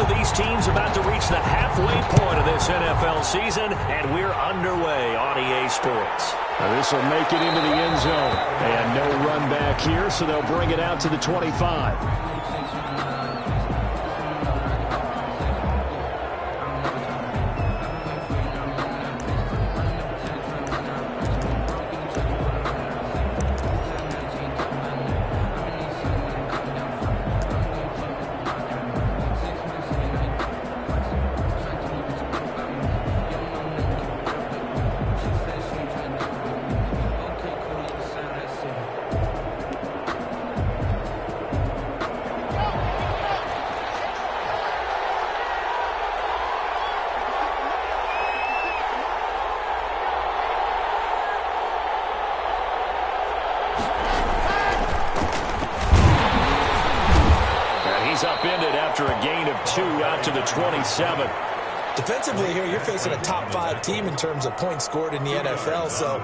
of these teams about to reach the halfway point of this NFL season, and we're underway on EA Sports. Now this will make it into the end zone. And no run back here, so they'll bring it out to the 25. Upended after a gain of 2 out to the 27. Defensively here, you're facing a top 5 team in terms of points scored in the NFL. So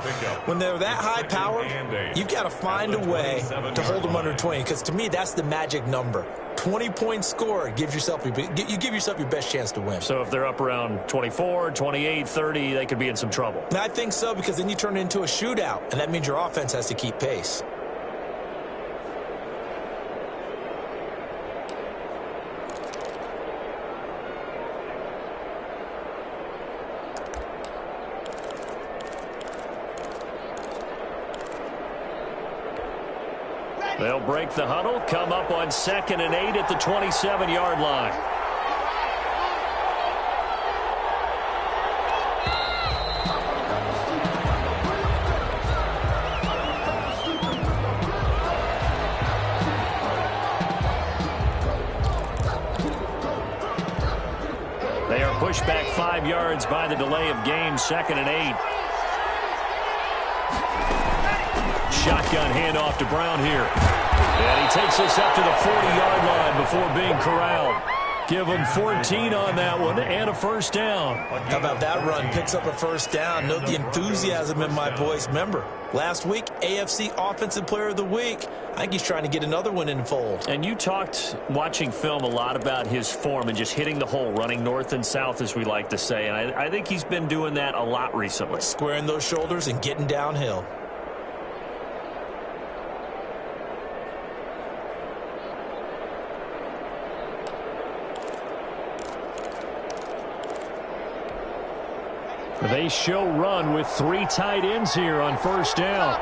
when they're that high powered, you've got to find a way to hold them under 20. Because to me, that's the magic number. 20 points scored gives yourself you give yourself your best chance to win. So if they're up around 24, 28, 30, they could be in some trouble. And I think so, because then you turn it into a shootout, and that means your offense has to keep pace. They'll break the huddle, come up on 2nd and 8 at the 27-yard line. They are pushed back 5 yards by the delay of game, 2nd and 8. Shotgun handoff to Brown here. And he takes us up to the 40-yard line before being corralled. Give him 14 on that one and a first down. How about that run? Picks up a first down. Note the enthusiasm in my voice. Remember, last week, AFC Offensive Player of the Week. I think he's trying to get another one in the fold. And you talked, watching film, a lot about his form and just hitting the hole, running north and south, as we like to say. And I think he's been doing that a lot recently. Squaring those shoulders and getting downhill. They show run with 3 tight ends here on first down.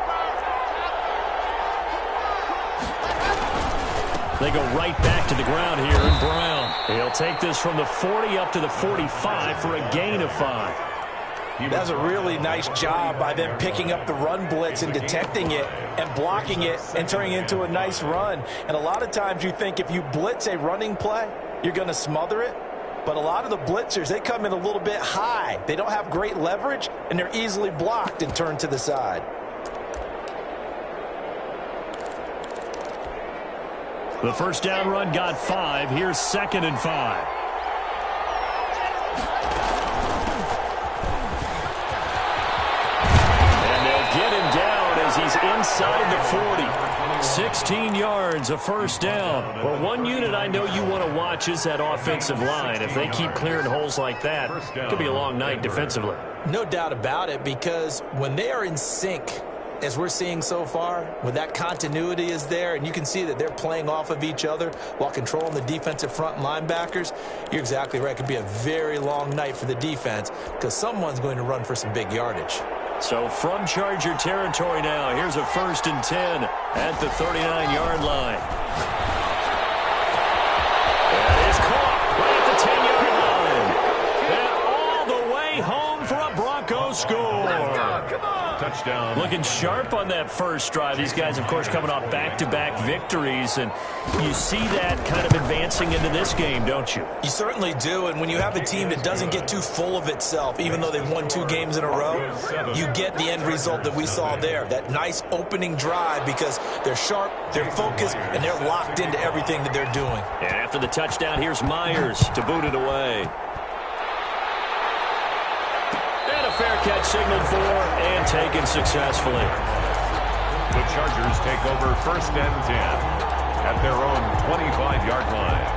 They go right back to the ground here, and Brown. He'll take this from the 40 up to the 45 for a gain of 5. That's a really nice job by them picking up the run blitz and detecting it and blocking it and turning it into a nice run. And a lot of times you think if you blitz a running play, you're going to smother it. But a lot of the blitzers, they come in a little bit high. They don't have great leverage, and they're easily blocked and turned to the side. The first down run got 5. Here's 2nd and 5. And they'll get him down as he's inside the 40. 16 yards, a first down. Well, one unit I know you want to watch is that offensive line. If they keep clearing holes like that, it could be a long night defensively. No doubt about it, because when they are in sync, as we're seeing so far, when that continuity is there, and you can see that they're playing off of each other while controlling the defensive front linebackers, you're exactly right. It could be a very long night for the defense because someone's going to run for some big yardage. So from Charger territory now, here's a 1st and 10 at the 39-yard line. That is caught right at the 10-yard line. And all the way home for a Broncos score. Come on. Touchdown. Looking sharp on that first drive. These guys, of course, coming off back-to-back victories, and you see that kind of advancing into this game, don't you? You certainly do, and when you have a team that doesn't get too full of itself, even though they've won 2 games in a row, you get the end result that we saw there, that nice opening drive, because they're sharp, they're focused, and they're locked into everything that they're doing. And after the touchdown, here's Myers to boot it away. Fair catch signaled for and taken successfully. The Chargers take over 1st and 10 at their own 25-yard line.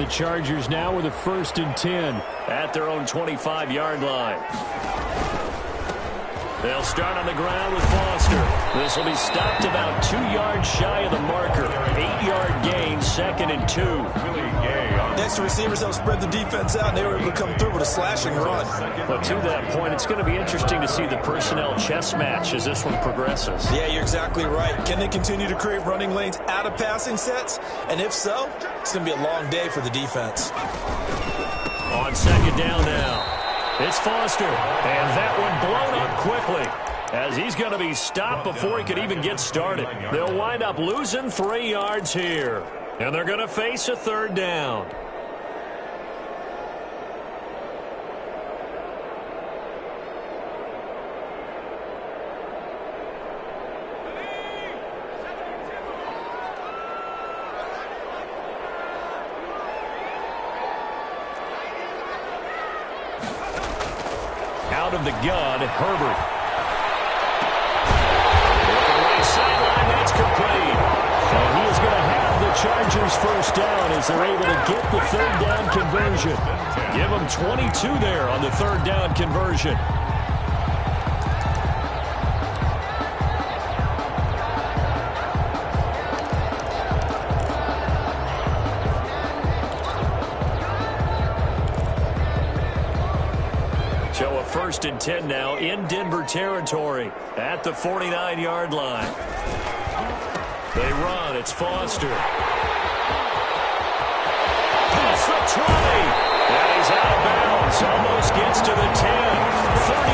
the Chargers now with a 1st and 10. At their own 25-yard line. They'll start on the ground with Foster. This will be stopped about 2 yards shy of the marker. 8-yard gain, 2nd and 2. Next, the receivers help spread the defense out, and they were able to come through with a slashing run. But to that point, it's going to be interesting to see the personnel chess match as this one progresses. Yeah, you're exactly right. Can they continue to create running lanes out of passing sets? And if so, it's going to be a long day for the defense. On 2nd down now. It's Foster, and that one blown up quickly as he's going to be stopped before he could even get started. They'll wind up losing 3 yards here, and they're going to face a 3rd down. Out of the gun, Herbert. Right sideline, that's complete. And he is going to have the Chargers 1st down as they're able to get the 3rd down conversion. Give them 22 there on the 3rd down conversion. So a 1st and 10 now in Denver territory at the 49-yard line. They run. It's Foster. Past the 20. And he's out of bounds. Almost gets to the 10.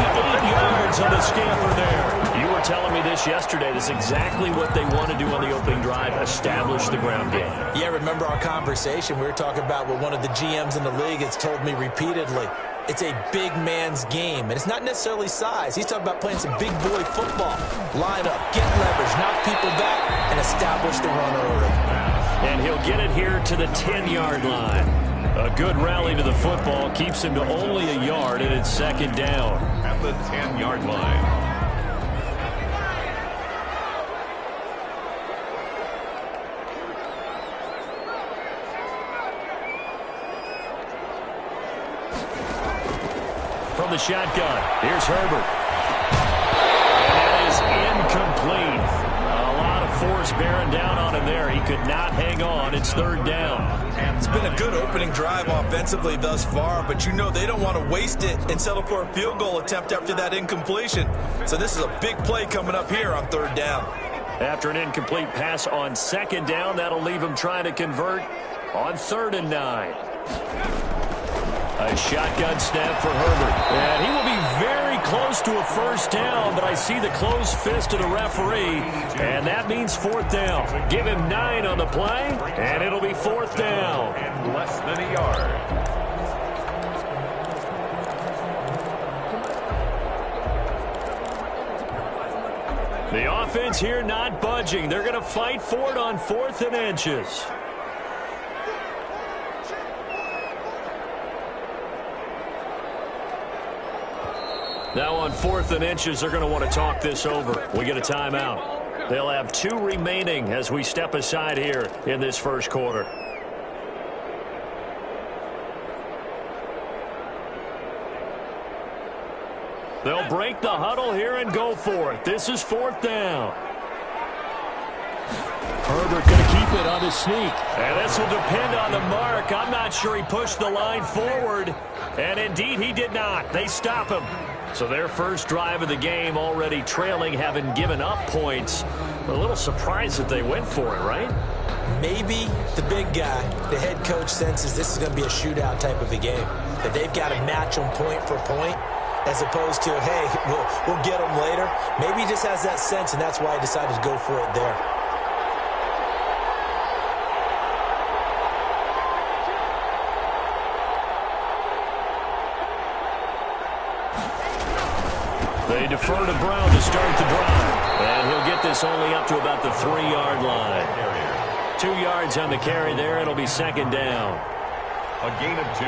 38 yards on the scamper there. You were telling me this yesterday. This is exactly what they want to do on the opening drive, establish the ground game. Yeah, remember our conversation? We were talking about what one of the GMs in the league has told me repeatedly. It's a big man's game, and it's not necessarily size. He's talking about playing some big boy football. Line up, get leverage, knock people back, and establish the run early. And he'll get it here to the 10-yard line. A good rally to the football keeps him to only a yard, and it's 2nd down. At the 10-yard line. From the shotgun, here's Herbert. And that is incomplete. A lot of force bearing down on him there. He could not hang on. It's 3rd down. It's been a good opening drive offensively thus far, but you know they don't want to waste it and settle for a field goal attempt after that incompletion. So this is a big play coming up here on 3rd down. After an incomplete pass on 2nd down, that'll leave him trying to convert on 3rd and 9. A shotgun snap for Herbert. And he will be very close to a 1st down, but I see the closed fist of the referee, and that means 4th down. Give him 9 on the play, and it'll be 4th down. And less than a yard. The offense here not budging. They're going to fight for it on 4th and inches. Now on 4th and inches, they're going to want to talk this over. We get a timeout. They'll have 2 remaining as we step aside here in this 1st quarter. They'll break the huddle here and go for it. This is 4th down. Herbert going to keep it on his sneak. And this will depend on the mark. I'm not sure he pushed the line forward. And indeed, he did not. They stop him. So their first drive of the game already trailing, having given up points. A little surprised that they went for it, right? Maybe the big guy, the head coach, senses this is going to be a shootout type of a game. That they've got to match them point for point, as opposed to, hey, we'll get them later. Maybe he just has that sense, and that's why he decided to go for it there. They defer to Brown to start the drive. And he'll get this only up to about the 3-yard line. 2 yards on the carry there. It'll be 2nd down. A gain of 2.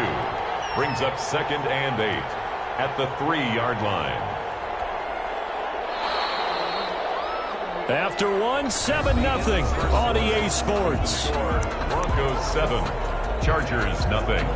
Brings up 2nd and 8 at the 3-yard line. After one, 7-0 on EA Sports. Broncos 7, Chargers, nothing.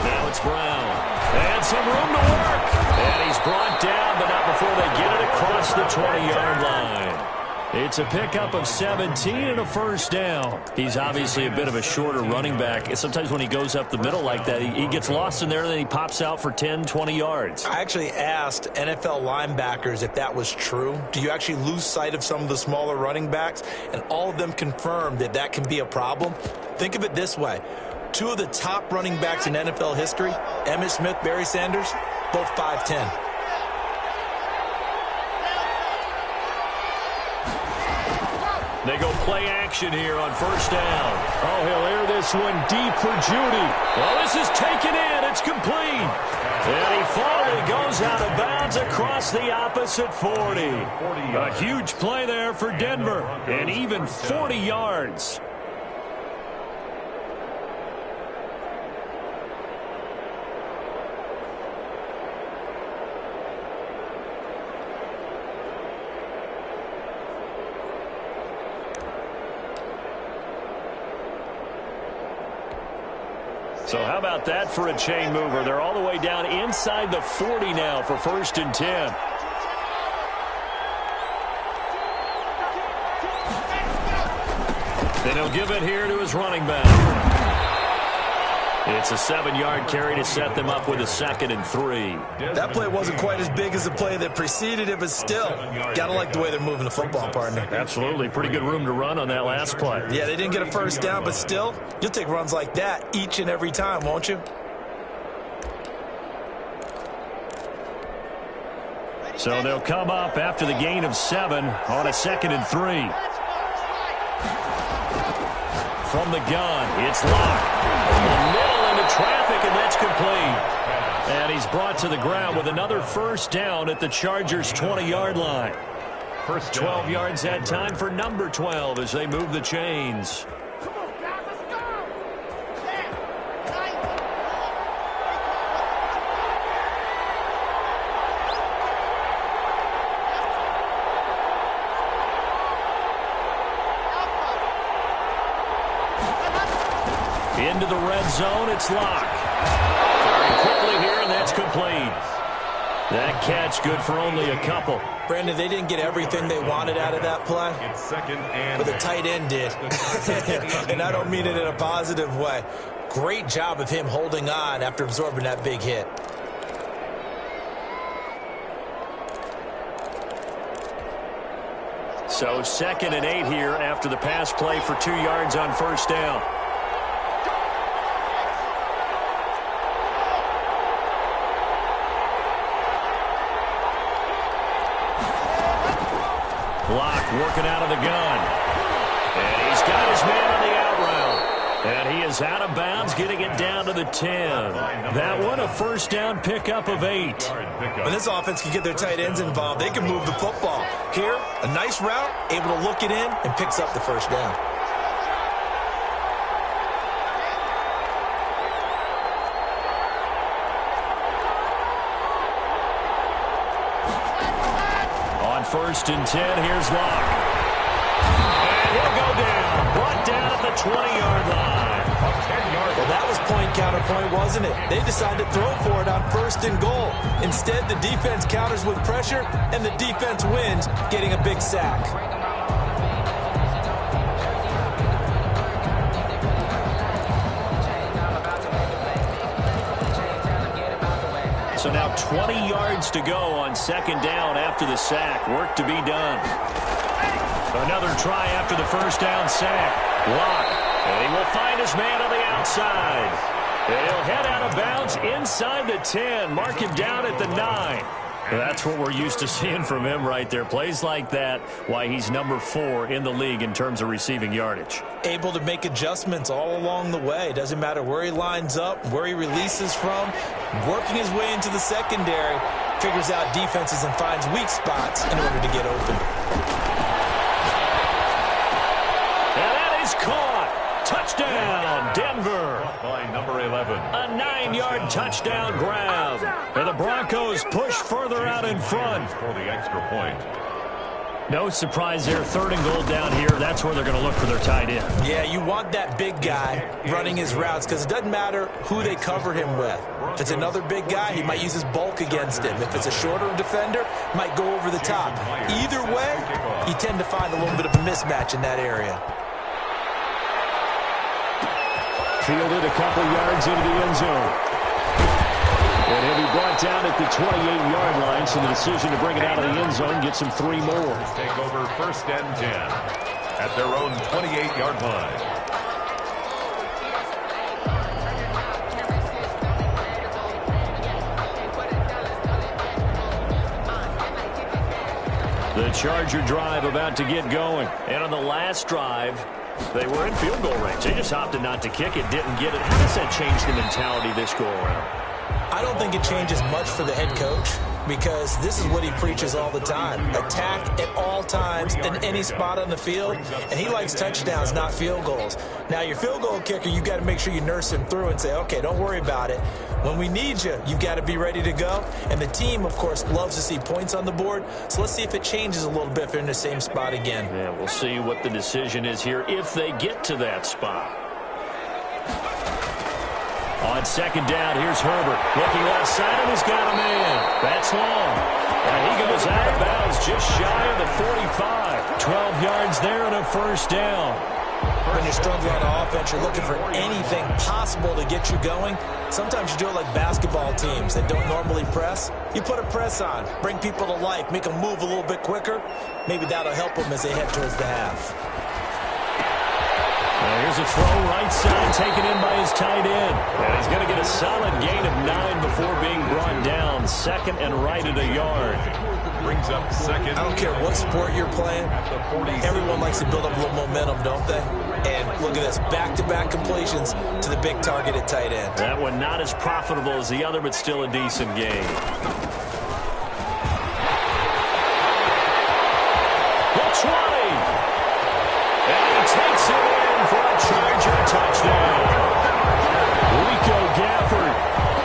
Now it's Brown. And some room to work. And he's brought down, but not before they get it across the 20-yard line. It's a pickup of 17 and a first down. He's obviously a bit of a shorter running back. Sometimes when he goes up the middle like that, he gets lost in there, and then he pops out for 10, 20 yards. I actually asked NFL linebackers if that was true. Do you actually lose sight of some of the smaller running backs? And all of them confirmed that that can be a problem. Think of it this way. Two of the top running backs in NFL history, Emmitt Smith, Barry Sanders, both 5'10". They go play action here on first down. Oh, he'll air this one deep for Judy. Well, this is taken in. It's complete. And he finally goes out of bounds across the opposite 40. A huge play there for Denver. And even 40 yards. So how about that for a chain mover? They're all the way down inside the 40 now for 1st and 10. Then he'll give it here to his running back. It's a 7-yard carry to set them up with a 2nd and 3. That play wasn't quite as big as the play that preceded it, but still, got to like the way they're moving the football, partner. Absolutely. Pretty good room to run on that last play. Yeah, they didn't get a first down, but still, you'll take runs like that each and every time, won't you? So they'll come up after the gain of 7 on a 2nd and 3. From the gun, it's locked. In the middle into traffic, and that's complete. And he's brought to the ground with another first down at the Chargers' 20-yard line. First 12 yards that time for number 12 as they move the chains. Into the red zone, it's locked. Very quickly here, and that's complete. That catch good for only a couple. Brandon, they didn't get everything they wanted out of that play, It's 2nd and but the tight end did. And I don't mean it in a positive way. Great job of him holding on after absorbing that big hit. So 2nd and 8 here after the pass play for 2 yards on first down. Block working out of the gun. And he's got his man on the out route. And he is out of bounds, getting it down to the 10. That one, a first down pickup of 8. When this offense can get their tight ends involved, they can move the football. Here, a nice route, able to look it in, and picks up the first down. On 1st and 10, here's Locke. And he'll go down. Brought down at the 20-yard line. Well, that was point counterpoint, wasn't it? They decided to throw for it on 1st and goal. Instead, the defense counters with pressure, and the defense wins, getting a big sack. So now 20 yards to go on 2nd down after the sack. Work to be done. Another try after the first down sack. Locke. And he will find his man on the outside. And he'll head out of bounds inside the 10. Mark him down at the 9. That's what we're used to seeing from him right there. Plays like that, why he's number 4 in the league in terms of receiving yardage. Able to make adjustments all along the way. Doesn't matter where he lines up, where he releases from. Working his way into the secondary, figures out defenses and finds weak spots in order to get open. And that is caught. Touchdown, Denver. by number 11. A 9-yard touchdown grab. And the Broncos push further out in front. For the extra point. No surprise there. 3rd and goal down here. That's where they're going to look for their tight end. Yeah, you want that big guy running his routes because it doesn't matter who they cover him with. If it's another big guy, he might use his bulk against him. If it's a shorter defender, might go over the top. Either way, you tend to find a little bit of a mismatch in that area. Fielded a couple yards into the end zone. And he'll be brought down at the 28-yard line, so the decision to bring it out of the end zone gets him 3 more. Take over 1st and 10 at their own 28-yard line. The Charger drive about to get going. And on the last drive, they were in field goal range. They just opted not to kick it, didn't get it. How does that change the mentality this go-around? I don't think it changes much for the head coach because this is what he preaches all the time. Attack at all times in any spot on the field, and he likes touchdowns, not field goals. Now, your field goal kicker, you've got to make sure you nurse him through and say, okay, don't worry about it. When we need you, you've got to be ready to go. And the team, of course, loves to see points on the board, so let's see if it changes a little bit if they're in the same spot again. Yeah, we'll see what the decision is here if they get to that spot. On 2nd down, here's Herbert. Looking left side, and he's got a man. That's long. And he goes out of bounds just shy of the 45. 12 yards there and a 1st down. When you're struggling on offense, you're looking for anything possible to get you going. Sometimes you do it like basketball teams that don't normally press. You put a press on, bring people to life, make them move a little bit quicker. Maybe that'll help them as they head towards the half. Here's a throw right side taken in by his tight end. And he's going to get a solid gain of 9 before being brought down. 2nd and right at a yard. Brings up 2nd. I don't care what sport you're playing. Everyone likes to build up a little momentum, don't they? And look at this, back-to-back completions to the big target at tight end. That one not as profitable as the other, but still a decent gain. The 20. And he takes it in for a Charger touchdown. Rico Gafford,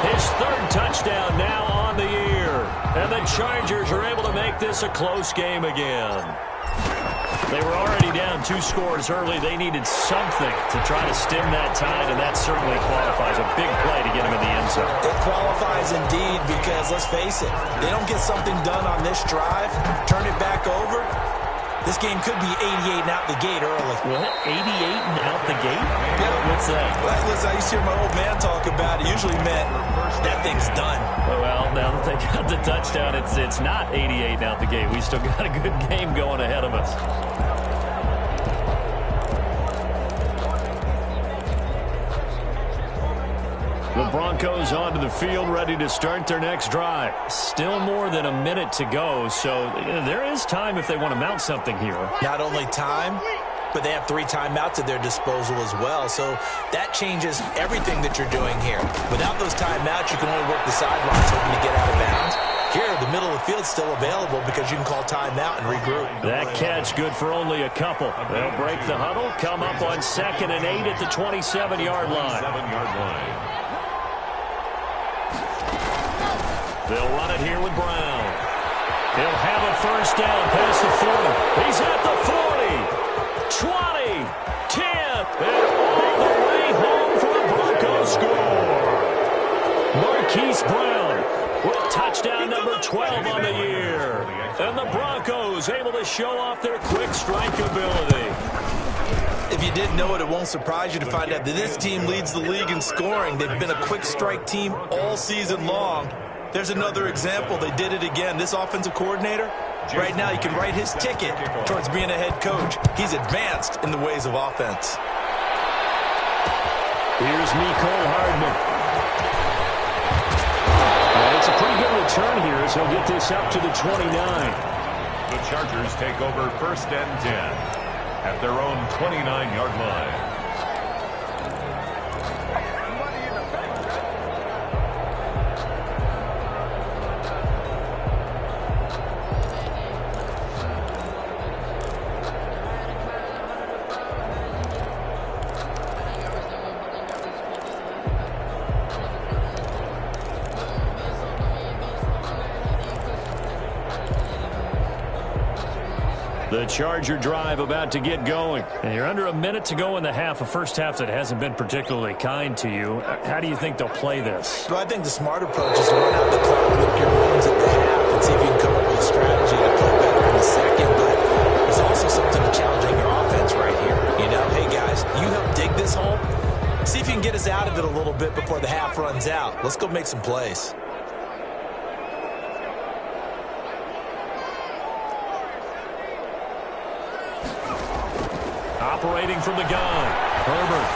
his 3rd touchdown now on the year. And the Chargers are able to make this a close game again. They were already down 2 scores early. They needed something to try to stem that tide, and that certainly qualifies. A big play to get him in the end zone. It qualifies indeed because, let's face it, they don't get something done on this drive, turn it back over. This game could be 88 and out the gate early. What? 88 and out the gate? Yeah. What's that? Listen, I used to hear my old man talk about it. Usually meant that thing's done. Well, now that they got the touchdown, it's not 88 and out the gate. We still got a good game going ahead of us. The Broncos onto the field, ready to start their next drive. Still more than a minute to go, so there is time if they want to mount something here. Not only time, but they have 3 timeouts at their disposal as well. So that changes everything that you're doing here. Without those timeouts, you can only work the sidelines hoping to get out of bounds. Here, the middle of the field's still available because you can call timeout and regroup. That catch good for only a couple. They'll break the huddle, come up on 2nd and 8 at the 27-yard line. 7-yard line. They'll run it here with Brown. He'll have a 1st down past the 40. He's at the 40, 20, 10, and all the way home for a Broncos score. Marquise Brown with touchdown number 12 on the year. And the Broncos able to show off their quick strike ability. If you didn't know it, it won't surprise you to find out that this team leads the league in scoring. They've been a quick strike team all season long. There's another example. They did it again. This offensive coordinator, right now, you can write his ticket towards being a head coach. He's advanced in the ways of offense. Here's Mecole Hardman. It's a pretty good return here as he'll get this up to the 29. The Chargers take over 1st and 10 at their own 29-yard line. The Charger drive about to get going. And you're under a minute to go in the half, a first half that hasn't been particularly kind to you. How do you think they'll play this? Well, I think the smart approach is to run out the clock, look your runs at the half, and see if you can come up with a strategy to play better in the second. But there's also something to challenging your offense right here. You know, hey, guys, you help dig this hole. See if you can get us out of it a little bit before the half runs out. Let's go make some plays. Operating from the gun, Herbert.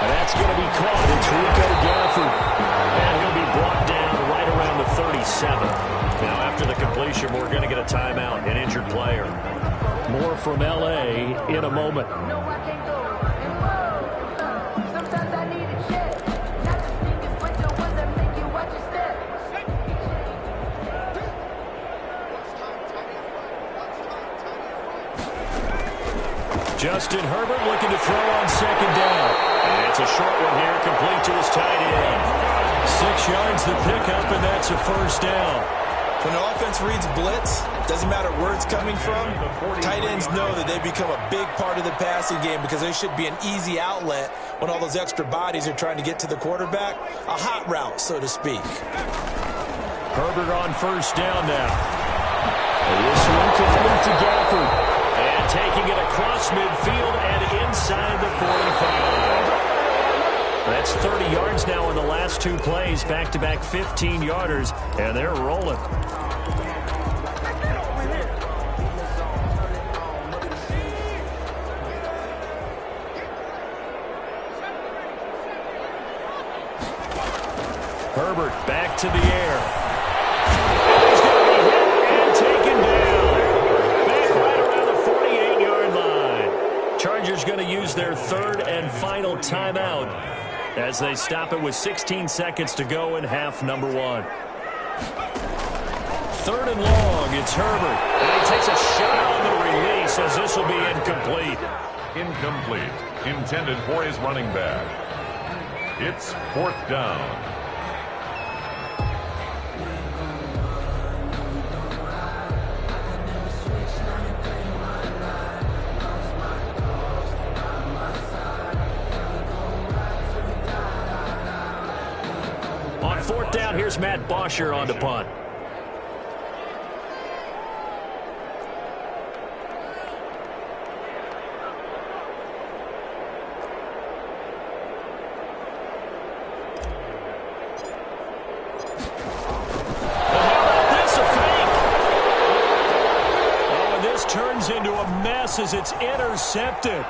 And that's going to be caught. It's Rico Gafford. And he'll be brought down right around the 37. Now after the completion, we're going to get a timeout, an injured player. More from L.A. in a moment. Justin Herbert looking to throw on second down. And it's a short one here, complete to his tight end. 6 yards the pickup, and that's a first down. When the offense reads blitz, doesn't matter where it's coming from, tight ends know that they become a big part of the passing game because they should be an easy outlet when all those extra bodies are trying to get to the quarterback. A hot route, so to speak. Herbert on first down now. And this one complete to Gafford. And taking it across midfield and inside the 45. That's 30 yards now in the last 2 plays. Back-to-back 15-yarders, and they're rolling. Herbert back to the air. And he's going to be hit and taken down. Back right around the 48-yard line. Chargers going to use their third and final timeout as they stop it with 16 seconds to go in half number 1. 3rd and long, it's Herbert. And he takes a shot on the release as this will be incomplete. Incomplete. Intended for his running back. It's 4th down. On 4th down, here's Matt Bosher on to punt. Turns into a mess as it's intercepted.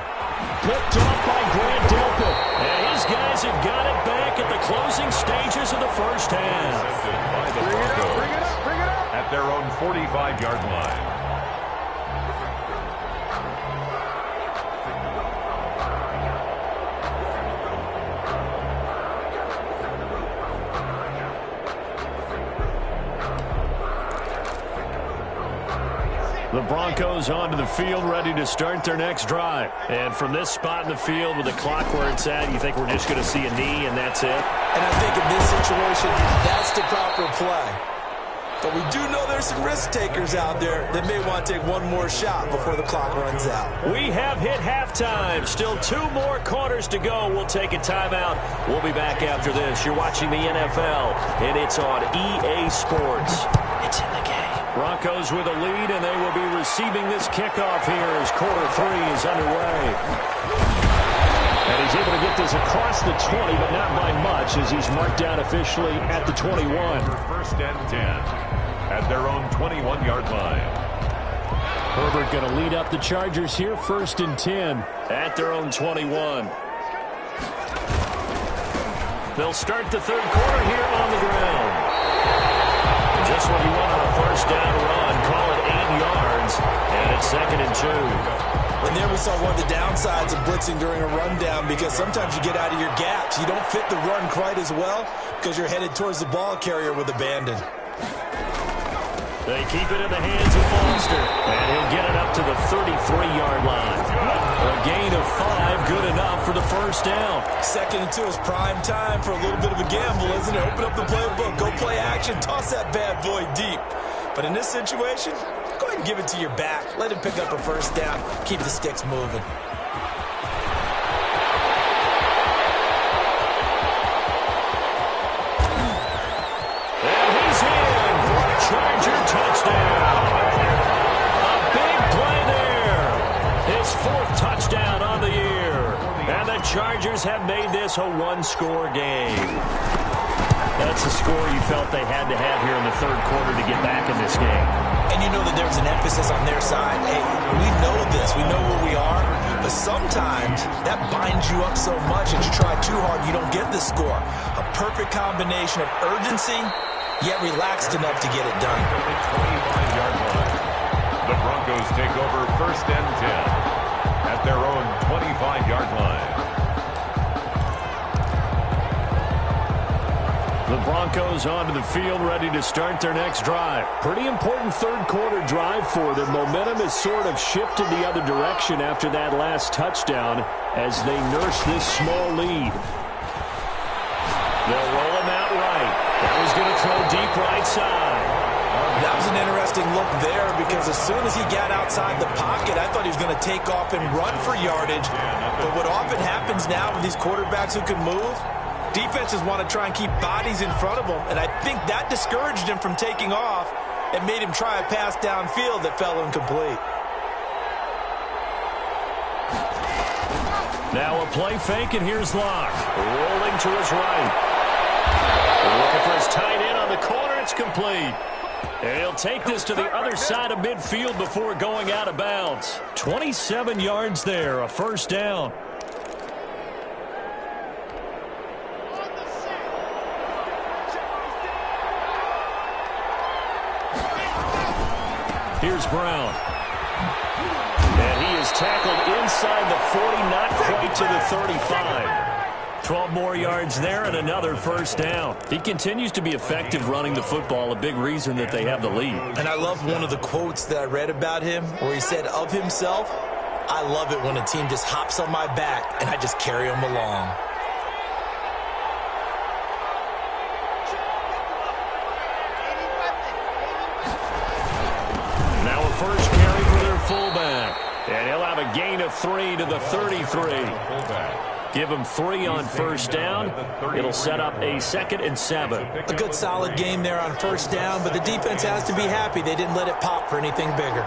Picked off by Grant Delpit. And his guys have got it back at the closing stages of the first half. By the Broncos at their own 45-yard line. The Broncos onto the field, ready to start their next drive. And from this spot in the field with the clock where it's at, you think we're just going to see a knee and that's it? And I think in this situation, that's the proper play. But we do know there's some risk takers out there that may want to take one more shot before the clock runs out. We have hit halftime. Still 2 more quarters to go. We'll take a timeout. We'll be back after this. You're watching the NFL, and it's on EA Sports. It's in the game. Broncos with a lead, and they will be receiving this kickoff here as quarter 3 is underway. And he's able to get this across the 20, but not by much as he's marked down officially at the 21. 1st and 10 at their own 21-yard line. Herbert going to lead up the Chargers here, 1st and 10 at their own 21. They'll start the 3rd quarter here on the ground. Just what he wanted on a 1st down run. Call it 8 yards, and it's 2nd and 2. And there we saw one of the downsides of blitzing during a rundown because sometimes you get out of your gaps. You don't fit the run quite as well because you're headed towards the ball carrier with abandon. They keep it in the hands of Foster, and he'll get it up to the 33-yard line. A gain of 5, good enough for the 1st down. 2nd and 2 is prime time for a little bit of a gamble, isn't it? Open up the playbook, go play action, toss that bad boy deep. But in this situation, go ahead and give it to your back. Let him pick up a first down. Keep the sticks moving. Charger touchdown. A big play there. His 4th touchdown on the year. And the Chargers have made this a one-score game. That's a score you felt they had to have here in the 3rd quarter to get back in this game. And you know that there's an emphasis on their side. Hey, we know this. We know where we are. But sometimes that binds you up so much that you try too hard, you don't get the score. A perfect combination of urgency, yet relaxed enough to get it done. The Broncos take over 1st and 10 at their own 25-yard line. The Broncos onto the field, ready to start their next drive. Pretty important 3rd quarter drive for them. Momentum has sort of shifted the other direction after that last touchdown as they nurse this small lead. They'll roll him out right. That was going to throw deep right side. That was an interesting look there because as soon as he got outside the pocket, I thought he was going to take off and run for yardage. But what often happens now with these quarterbacks who can move, defenses want to try and keep bodies in front of them, and I think that discouraged him from taking off and made him try a pass downfield that fell incomplete. Now a play fake, and here's Locke. Rolling to his right. Looking for his tight end on the corner. It's complete. And he'll take this to the other side of midfield before going out of bounds. 27 yards there, a first down. Here's Brown. And he is tackled inside the 40, not quite to the 35. 12 more yards there and another first down. He continues to be effective running the football, a big reason that they have the lead. And I love one of the quotes that I read about him where he said of himself, "I love it when a team just hops on my back and I just carry them along." Now a first carry for their fullback. And he'll have a gain of 3 to the 33. Give him 3 on first down. It'll set up a 2nd and 7. A good solid game there on first down, but the defense has to be happy they didn't let it pop for anything bigger.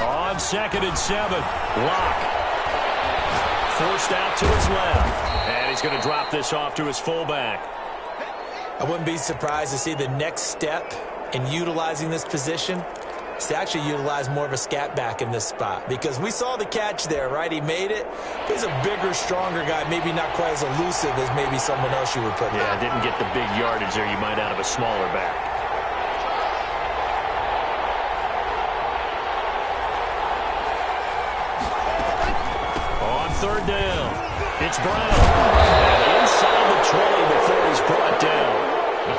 On 2nd and 7, Locke. Forced out to his left. And he's going to drop this off to his fullback. I wouldn't be surprised to see the next step in utilizing this position is to actually utilize more of a scat back in this spot, because we saw the catch there, right? He made it. He's a bigger, stronger guy, maybe not quite as elusive as maybe someone else you would put there. Yeah, didn't get the big yardage there you might out of a smaller back. On 3rd down, it's Brown. And inside the 20 before he's brought down.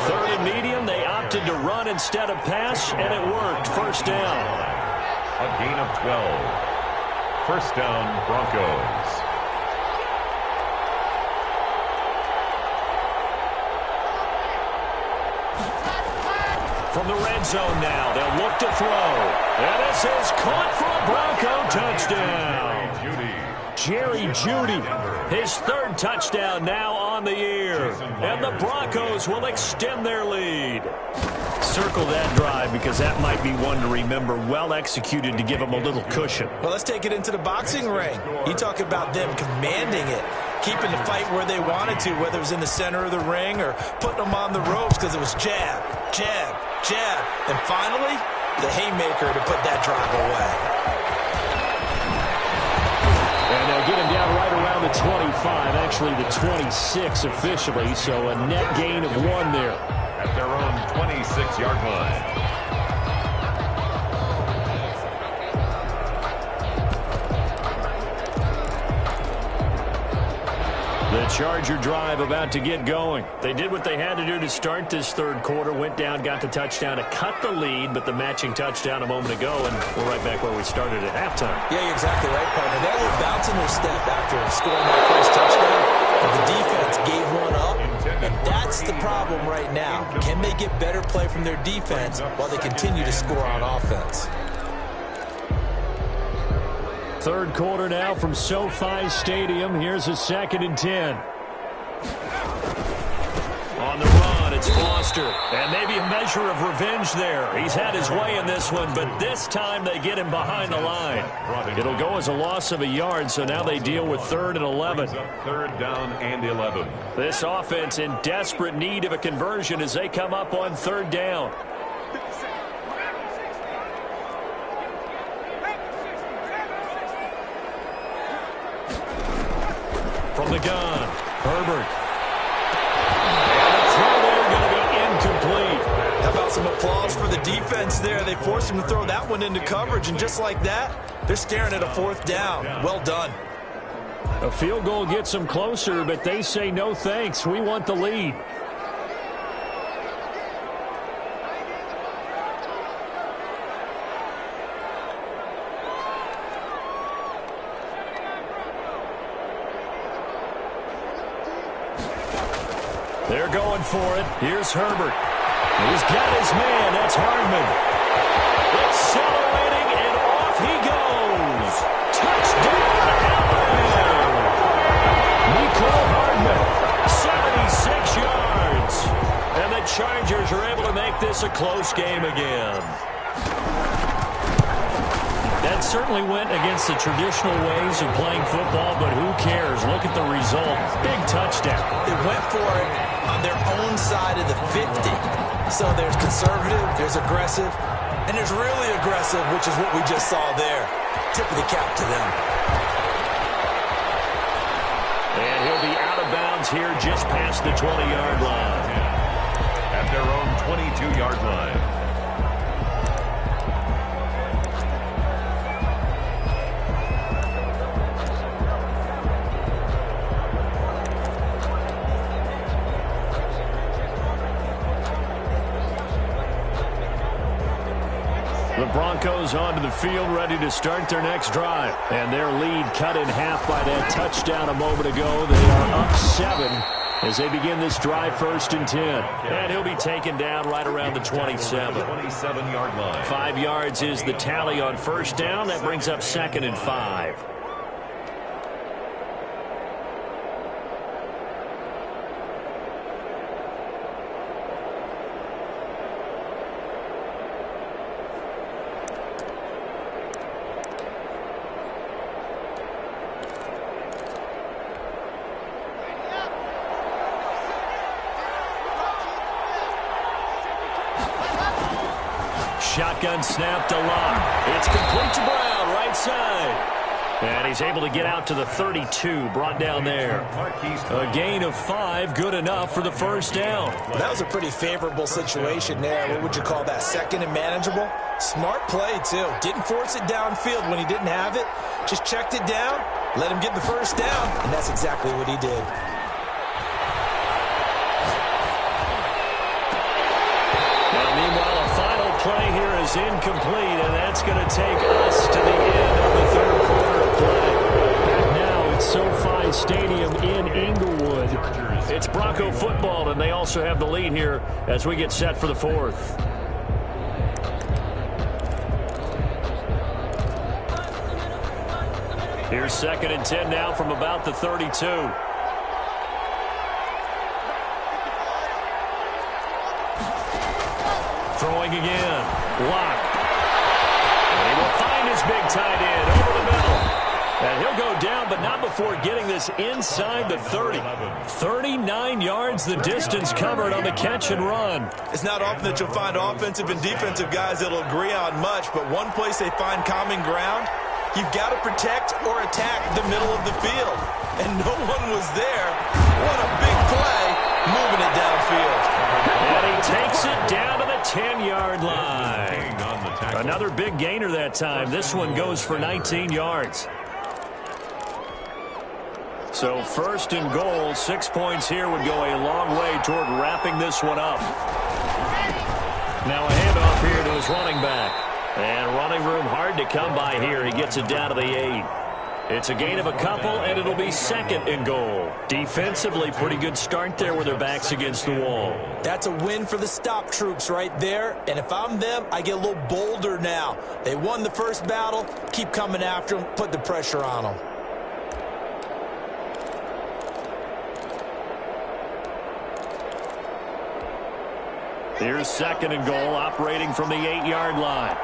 3rd and medium, they opted to run instead of pass, and it worked. First down. A gain of 12. First down, Broncos. From the red zone now, they'll look to throw. And this is caught for a Bronco touchdown. Jerry Jeudy, his 3rd touchdown now on the year. And the Broncos will extend their lead. Circle that drive because that might be one to remember. Well executed to give them a little cushion. Well, let's take it into the boxing ring. You talk about them commanding it, keeping the fight where they wanted to, whether it was in the center of the ring or putting them on the ropes, because it was jab, jab, jab. And finally, the haymaker to put that drive away. And they'll get him down right around the 25, actually the 26 officially, so a net gain of 1 there. At their own 26-yard line. The Charger drive about to get going. They did what they had to do to start this 3rd quarter, went down, got the touchdown to cut the lead, but the matching touchdown a moment ago, and we're right back where we started at halftime. Yeah, you're exactly right, partner. They were bouncing their step after scoring that first touchdown, but the defense gave one up, and that's that's the problem right now. Can they get better play from their defense while they continue to score on offense? Third quarter now from SoFi Stadium. Here's a 2nd and 10. On the run, it's Foster. And maybe a measure of revenge there. He's had his way in this one, but this time they get him behind the line. It'll go as a loss of a yard, so now they deal with 3rd and 11. 3rd down and 11. This offense in desperate need of a conversion as they come up on 3rd down. From the gun, Herbert. How about some applause for the defense there? They forced him to throw that one into coverage, and just like that, they're staring at a 4th down. Well done. A field goal gets them closer, but they say no thanks. We want the lead. They're going for it. Here's Herbert. He's got his man. That's Hardman. Accelerating, and off he goes. Touchdown, Alabama. Nicole Hardman, 76 yards. And the Chargers are able to make this a close game again. That certainly went against the traditional ways of playing football, but who cares? Look at the result. Big touchdown. They went for it on their own side of the 50. So there's conservative, there's aggressive, and there's really aggressive, which is what we just saw there. Tip of the cap to them. And he'll be out of bounds here just past the 20-yard line. At their own 22-yard line. The Broncos onto the field, ready to start their next drive. And their lead cut in half by that touchdown a moment ago. They are up 7 as they begin this drive, 1st and 10. And he'll be taken down right around the 27. 27-yard line. 5 yards is the tally on 1st down. That brings up 2nd and 5. Shotgun snap to Locke. It's complete to Brown, right side. And he's able to get out to the 32, brought down there. A gain of 5, good enough for the 1st down. Well, that was a pretty favorable situation there. What would you call that? 2nd and manageable? Smart play, too. Didn't force it downfield when he didn't have it. Just checked it down, let him get the 1st down, and that's exactly what he did. Play here is incomplete, and that's going to take us to the end of the 3rd quarter of play. Back now at SoFi Stadium in Inglewood. It's Bronco football, and they also have the lead here as we get set for the 4th. Here's 2nd and 10 now from about the 32. Throwing again. Locke. And he will find his big tight end over the middle. And he'll go down, but not before getting this inside the 30. 39 yards the distance covered on the catch and run. It's not often that you'll find offensive and defensive guys that'll agree on much, but one place they find common ground, you've got to protect or attack the middle of the field. And no one was there. What a big play, moving it downfield. And he takes it down to the 10-yard line. Another big gainer that time. This one goes for 19 yards. So 1st and goal, 6 points here would go a long way toward wrapping this one up. Now a handoff here to his running back. And running room hard to come by here. He gets it down to the 8. It's a gain of a couple, and it'll be 2nd and goal. Defensively, pretty good start there with their backs against the wall. That's a win for the stop troops right there. And if I'm them, I get a little bolder now. They won the first battle. Keep coming after them. Put the pressure on them. Here's 2nd and goal, operating from the 8-yard line.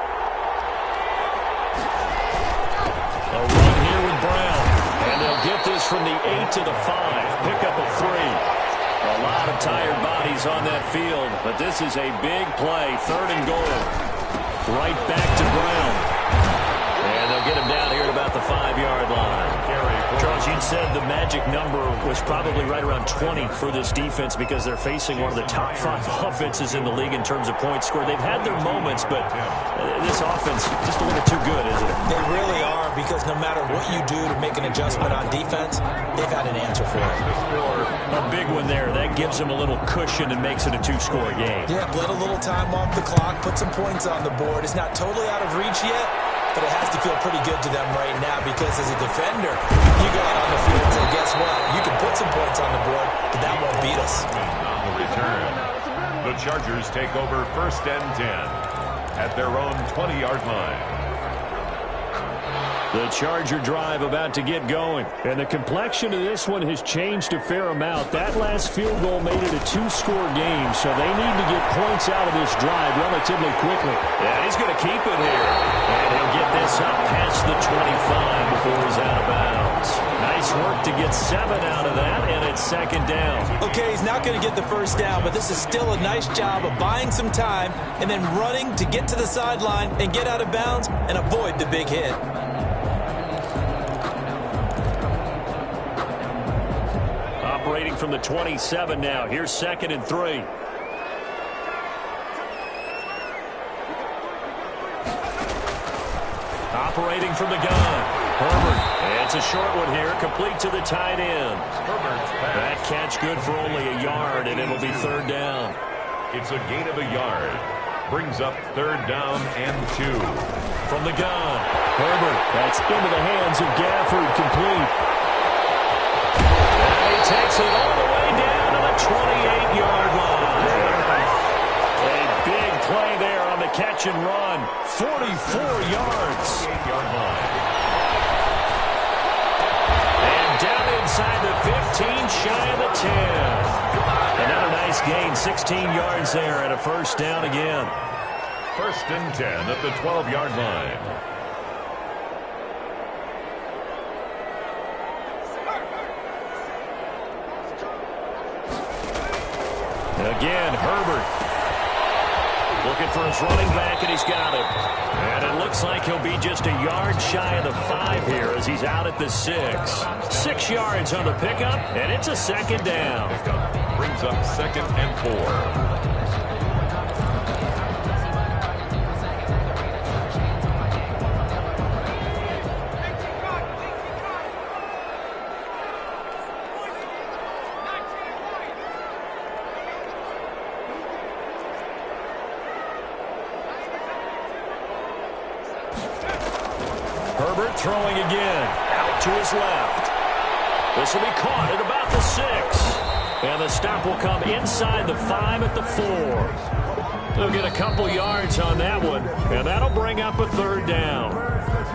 A run here with Brown. And they'll get this from the 8 to the 5. Pick up a 3. A lot of tired bodies on that field, but this is a big play. 3rd and goal. Right back to Brown. And they'll get him down here at about the 5-yard line. Charles, you said the magic number was probably right around 20 for this defense because they're facing one of the top 5 offenses in the league in terms of points scored. They've had their moments, but this offense just a little too good, isn't it? They really are, because no matter what you do to make an adjustment on defense, they've had an answer for it. A big one there. That gives them a little cushion and makes it a 2-score game. Yeah, let a little time off the clock, put some points on the board. It's not totally out of reach yet, but it has to feel pretty good to them right now, because as a defender, you go out on the field and say, guess what? You can put some points on the board, but that won't beat us. On the return, the Chargers take over 1st and 10 at their own 20-yard line. The Charger drive about to get going. And the complexion of this one has changed a fair amount. That last field goal made it a 2-score game, so they need to get points out of this drive relatively quickly. Yeah, he's going to keep it here. And he'll get this up past the 25 before he's out of bounds. Nice work to get 7 out of that, and it's 2nd down. Okay, he's not going to get the first down, but this is still a nice job of buying some time and then running to get to the sideline and get out of bounds and avoid the big hit. Operating from the 27 now. Here's 2nd and 3. Operating from the gun. Herbert. It's a short one here, complete to the tight end. That catch good for only a yard, and it'll be 3rd down. It's a gain of a yard. Brings up 3rd down and 2. From the gun. Herbert. That's into the hands of Gafford, complete. And he takes it all the way down to the 28-yard line. A big play there on the catch and run. 44 yards. 8-yard line. And down inside the 15, shy of the 10. Another nice gain, 16 yards there, and a 1st down again. 1st and 10 at the 12-yard line. Again, Herbert looking for his running back, and he's got him. And it looks like he'll be just a yard shy of the 5 here as he's out at the 6. 6 yards on the pickup, and it's a 2nd down. Brings up 2nd and 4. Herbert throwing again. Out to his left. This will be caught at about the 6. And the stop will come inside the 5 at the 4. They'll get a couple yards on that one, and that'll bring up a 3rd down.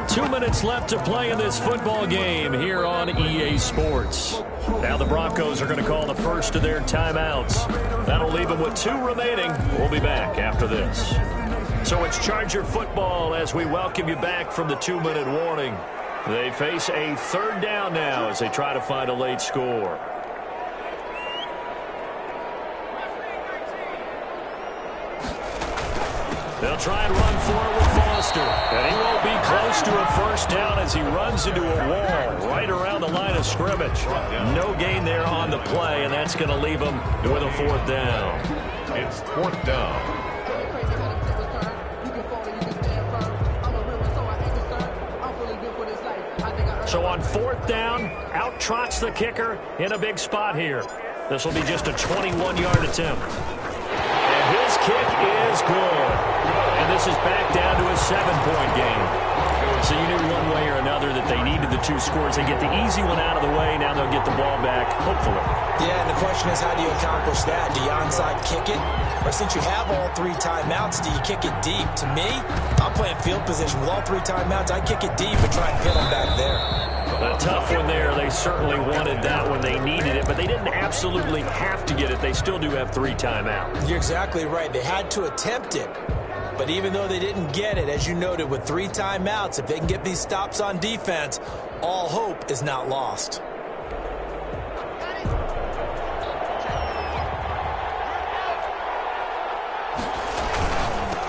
2 minutes left to play in this football game here on EA Sports. Now the Broncos are going to call the first of their timeouts. That'll leave them with 2 remaining. We'll be back after this. So it's Charger football as we welcome you back from the 2-minute warning. They face a 3rd down now as they try to find a late score. They'll try and run forward with Foster. And he won't be close to a 1st down as he runs into a wall right around the line of scrimmage. No gain there on the play, and that's going to leave him with a 4th down. It's 4th down. So on 4th down, out trots the kicker in a big spot here. This will be just a 21-yard attempt. And his kick is good. And this is back down to a 7-point game. So you knew one way or another that they needed the 2 scores. They get the easy one out of the way. Now they'll get the ball back, hopefully. Yeah, and the question is, how do you accomplish that? Do you onside kick it? Or since you have all 3 timeouts, do you kick it deep? To me, I'm playing field position. With all 3 timeouts, I kick it deep and try and pin them back there. A tough one there. They certainly wanted that when they needed it, but they didn't absolutely have to get it. They still do have 3 timeouts. You're exactly right. They had to attempt it. But even though they didn't get it, as you noted, with 3 timeouts, if they can get these stops on defense, all hope is not lost.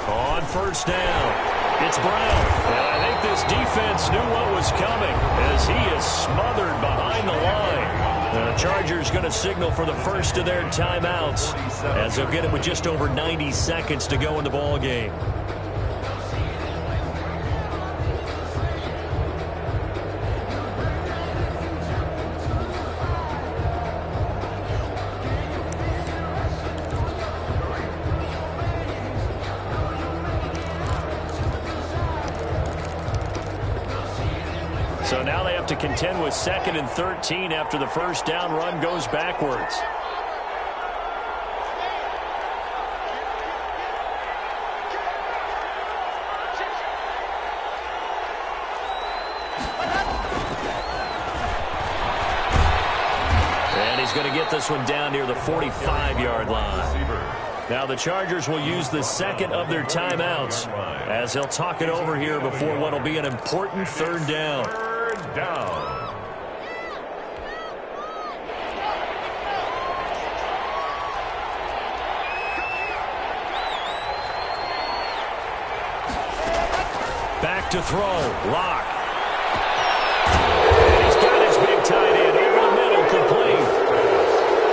On first down, it's Brown. And I think this defense knew what was coming as he is smothered behind the line. The Chargers going to signal for the first of their timeouts as they'll get it with just over 90 seconds to go in the ball game. So now they have to contend with 2nd and 13 after the first down run goes backwards. And he's going to get this one down near the 45-yard line. Now the Chargers will use the 2nd of their timeouts as they'll talk it over here before what will be an important 3rd down. Back to throw. Lock. And he's got his big tight end over the middle, complete.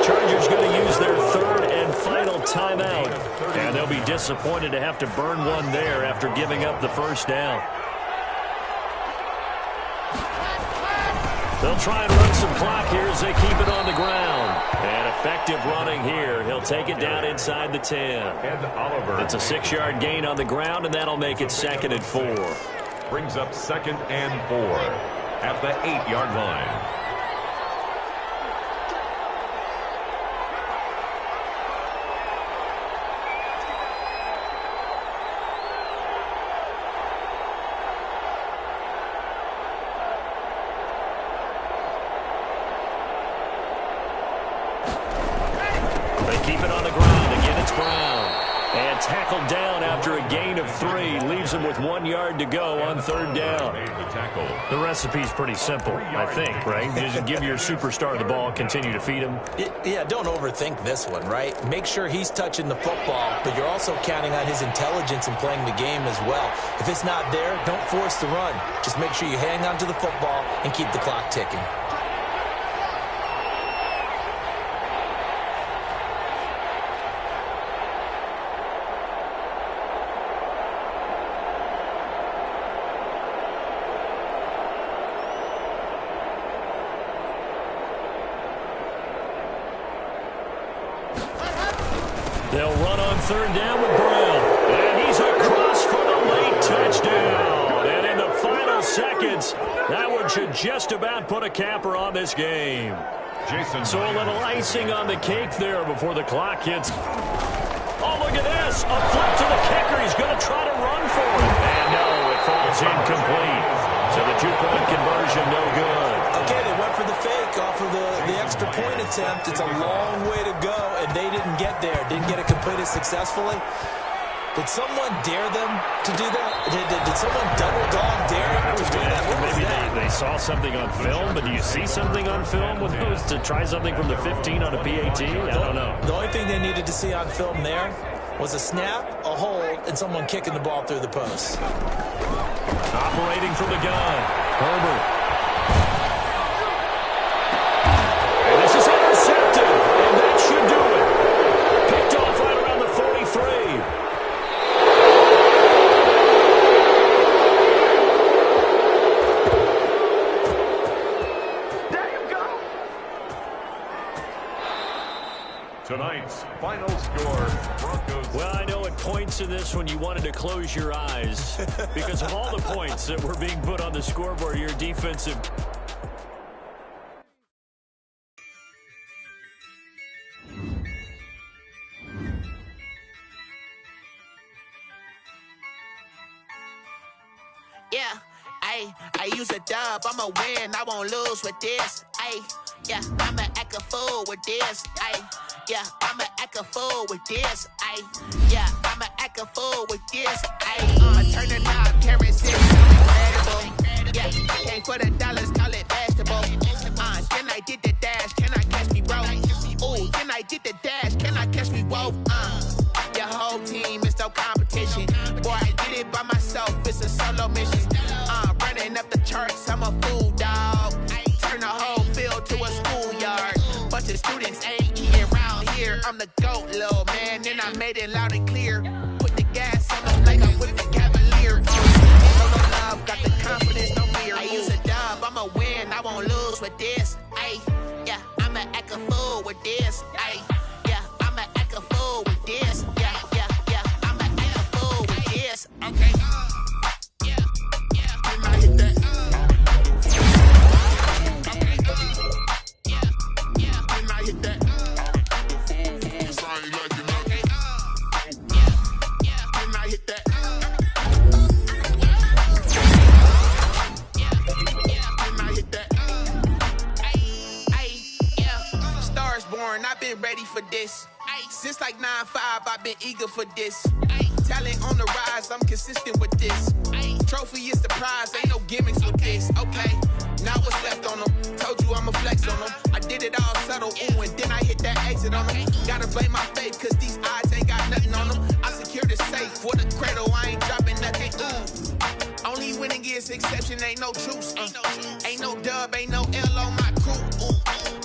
Chargers going to use their 3rd and final timeout. And they'll be disappointed to have to burn one there after giving up the first down. They'll try and run some clock here as they keep it on the ground. And effective running here. He'll take it down inside the 10. It's a 6-yard gain on the ground, and that'll make it 2nd and 4. Brings up 2nd and 4 at the 8-yard line. Keep it on the ground. Again, it's Brown. And tackled down after a gain of 3. Leaves him with 1 yard to go on 3rd down. The recipe's pretty simple, I think, right? Just give your superstar the ball, continue to feed him. Yeah, don't overthink this one, right? Make sure he's touching the football, but you're also counting on his intelligence in playing the game as well. If it's not there, don't force the run. Just make sure you hang on to the football and keep the clock ticking. They'll run on 3rd down with Brown. And he's across for the late touchdown. And in the final seconds, that one should just about put a capper on this game. So a little icing on the cake there before the clock hits. Oh, look at this. A flip to the kicker. He's going to try to run for it. And no, it falls incomplete. So the 2-point conversion, no good. Okay, they went for the fake off of the extra point attempt. It's a long way to go, and they didn't get there. Didn't get it completed successfully. Did someone dare them to do that? Did someone double dog dare them to do that? Maybe they saw something on film, but do you see something on film with those to try something from the 15 on a PAT? I don't know. The only thing they needed to see on film there was a snap, a hold, and someone kicking the ball through the post. Operating from the gun, Herbert. Tonight's final score, Broncos. Well, I know at points in this when you wanted to close your eyes because of all the points that were being put on the scoreboard, your defensive. Yeah, I use a dub, I'ma win, I won't lose with this. Yeah, I'ma act a fool with this. Yeah, I'ma act a fool with this. Yeah, I'ma act a fool with this. I turn the knob, carrots is incredible. Yeah, came for the dollars, call it vegetable. Then I did the dash, can I catch me, bro? Ooh, then I did the dash, can I catch me, whoa? Your whole team is no competition. Boy, I did it by myself, it's a solo mission. Running up the charts, I'm a fool, dog. Turn the whole field to a schoolyard. Bunch of students ain't eating around here. I'm the GOAT, little man, and I made it loud and clear. Put the gas on them like I'm with the Cavalier. No love, got the confidence, no fear. I use a dub, I'ma win, I won't lose with this. Yeah, I'ma act a fool with this. Yeah, I'ma act a fool with this. Yeah, I'ma act a fool with this. Okay. I've been ready for this. Since like 9-5, I've been eager for this. Talent on the rise, I'm consistent with this. Trophy is the prize, ain't no gimmicks with this. Okay, now what's left on them? Told you I'ma flex on them. I did it all subtle, ooh, and then I hit that exit on them. Gotta blame my faith, cause these odds ain't got nothing on them. I secured the safe for the cradle, I ain't dropping nothing. Only winning is exception, ain't no truce. Ain't no dub, ain't no L on my crew.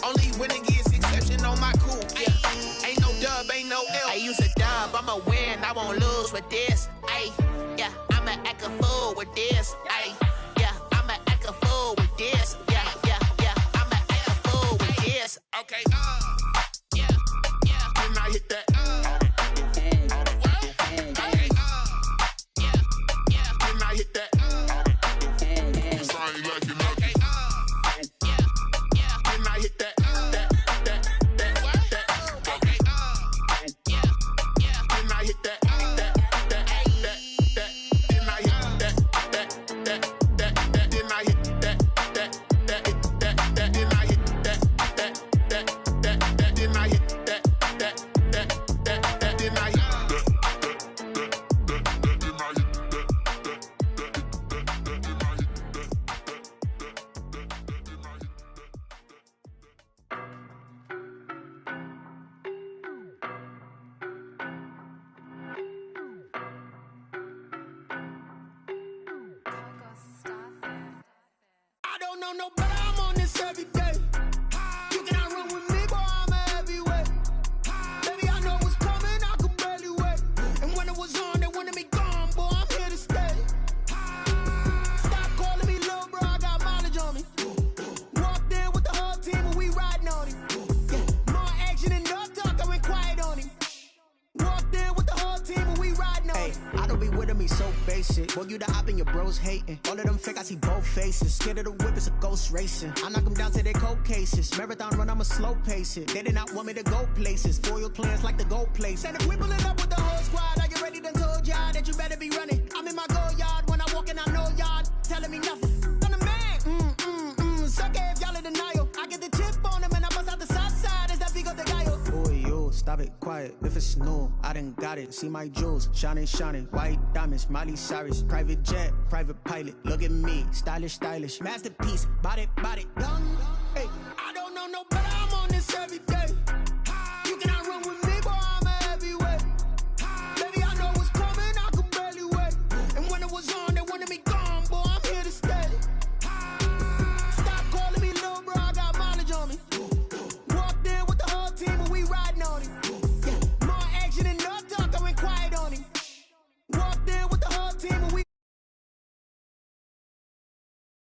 Only winning is exception on my crew. Yeah, ain't no dub, ain't no L. I use a dub, I'ma win, I won't lose with this. Yeah, I'ma act a fool with this. Yeah, I'ma act a fool with this. Yeah, I'ma act a fool with this. Okay. Yeah, when I hit that. No, but I'm on this every day. You cannot run with me, boy, I'm a heavyweight. Baby, I know what's coming, I could barely wait. And when it was on, they wanted me gone, boy, I'm here to stay. Stop calling me little bro, I got mileage on me. Walked in with the whole team and we riding on him. More action and no talk, I went quiet on him. Walked in with the whole team and we riding on him. I don't be with me so basic. Boy, you the op and your bros hating. All of them fake, I see both faces. Scared of the whip, it's a ghost racing. I knock them down to their cold cases. Marathon run, I'ma slow pace it. They did not want me to go places. Foil plans like the gold place. And if we pulling up with the whole squad, are you ready? Done told y'all that you better be running. I'm in my go yard. When I walk in, I know y'all telling me nothing. I'm the man. Suck it if y'all in denial. I get the chip on them and I bust out the south side. Is that Vigo de Gallo? Boy, yo, stop it, quiet. If it's new, I done got it. See my jewels, shining. White diamonds, Miley Cyrus. Private jet, private pilot. Look at me, stylish. Masterpiece, body, young. Hey, I don't know nobody.